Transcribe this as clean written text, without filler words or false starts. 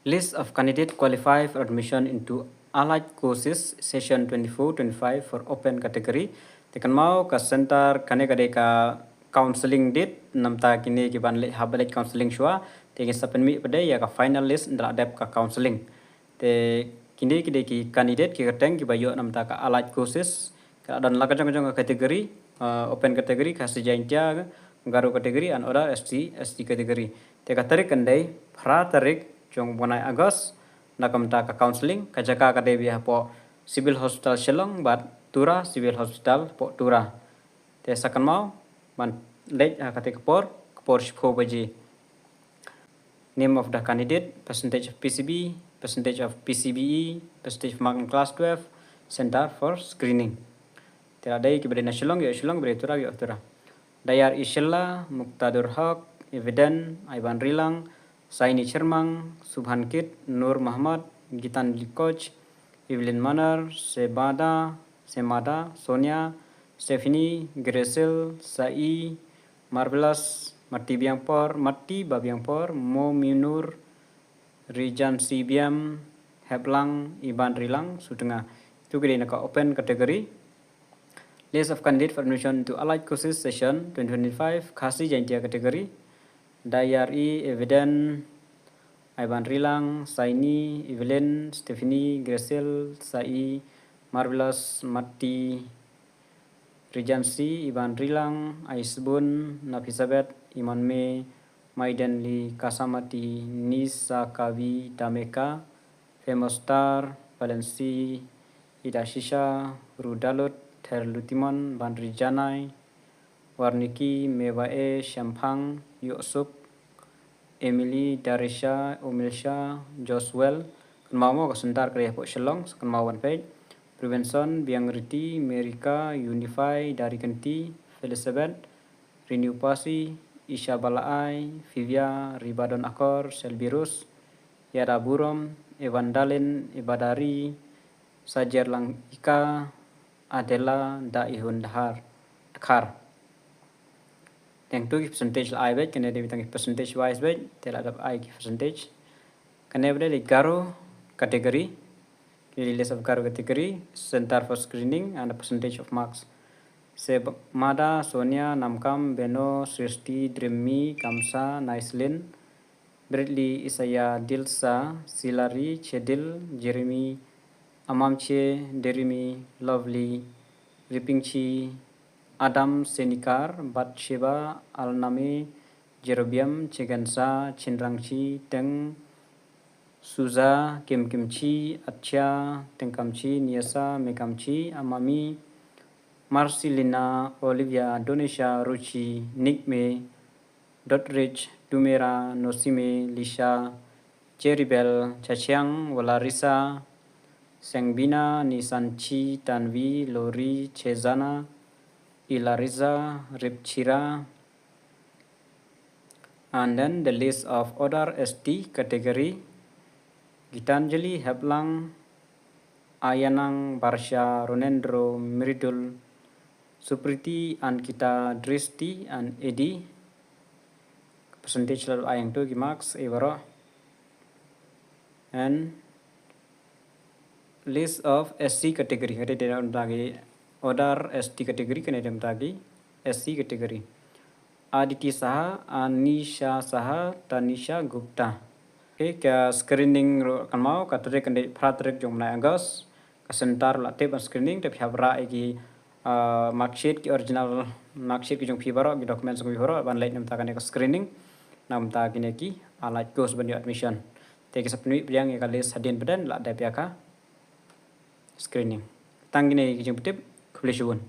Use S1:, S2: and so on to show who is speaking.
S1: List of candidates qualified for admission into allied courses session 24-25 for open category. Tekan mau ke center kane kade ka counseling date namta kini ki ban le habalik counseling shua tekin sapen mi pada ya ka final list ndra dep ka counseling. Te kini kide ki candidate ki keteng ki bayo namta ka allied courses ka dan la kajang kategori open category ka sejaintia garu kategori an ora ST kategori. Te ka tarik kandai pra tarik jong bonai Agos nakamta ka counseling kajaka ka debi po civil hospital Shillong bat Tura civil hospital po Tura. Te sakan mau man lej kate kapor shipho baji. Name of the candidate, percentage of PCB, percentage of PCBE, percentage of mark in class 12, center for screening. Te adai ki bade na Shillong ya Shillong bade Tura ya Tura. Dayar Ishalla, Muqtadur Haq, Eviden, Aiban Rilang, Saini Shermang, Subhan Kit, Nur Muhammad, Gitan Likoch, Evelyn Manar, Semada, Sonia, Stephanie, Gresel, Sai, Marvelous, Mati Babiangpor, Mo Minur, Rijan Sibiam, Heblang, Iban Rilang, Sudenga. Itu kira nak open kategori. List of candidates for admission to allied courses session 2025 Khasi Jaintia kategori. Dayari, Eviden, Ivan Rilang, Saini, Evelyn, Stephanie, Gresel, Sai, Marvelous, Mati, Regency, Ivan Rilang, Aisbun, Nafisabet, Iman Me, Maiden Li, Kasamati, Nisa Kavi, Dameka, Famous Star, Valensi, Ida Shisha, Rudalut, Terlutiman, Bandri Janai, Warniki, Mewae, Shampang, Yusuf, Emily, Darisha, Umilsha, Joswell, Kenmau ke sentar kerja po Shillong, Kenmauan page, Prevention, Biangriti, Merika, Unify, Dari Kenti, Elizabeth, Renew Pasi, Isha Balaai, Vivia, Ribadon Akor, Selbirus, Yara Burom, Evan Dalin, Ibadari, Sajer Lang Ika, Adela, Daihun Dakhar. Yang tu percentage I bet kena dia bilang percentage wise bet telah dapat I percentage kena berada di garo kategori di list of garo kategori center for screening and the percentage of marks. Mada, Sonia, Namkam, Beno, Sristi, Dreamy, Kamsa, Naislin, Bradley, Isaya, Dilsa, Silari, Chedil, Jeremy, Amamche, Derimi, Lovely, Ripingchi, Adam Senikar, Batsheba, Alnami, Jerobiam, Chigansa, Chinrangchi, Teng, Suza, Kimchi, Atcha, Tengkamchi, Niasa, Mekamchi, Amami, Marcelina, Olivia, Donisha, Ruchi, Nickme, Dotrich, Dumera, Nosime, Lisha, Cheribel, Chachiang, Walarisa, Sengbina, Nisanchi, Tanvi, Lori, Chezana, Ilariza, Ripchira, and then the list of other ST category, Gitanjali, Heblang, Ayanang, Barsha, Ronendro, Miridul, Supriti, Ankita, Dristi, and Edi. Percentage lalu ayang tu marks Evaro. And list of SC category. Ada dalam lagi order ST category kena dalam lagi SC category. Aditi Saha, Anisha Saha, Tanisha Gupta. Okay, ke screening kan mau katanya kena praterik jom naik Agos. Kesentar latih screening tapi habra lagi marksheet ki original marksheet ki jom pibaro ki dokumen sung pibaro ban lain namta kan ke screening namta kini ki allied course bani admission. Teki sapnui yang kali sadin badan la ada pihak screening. Tanggini ki jom tip kublishun.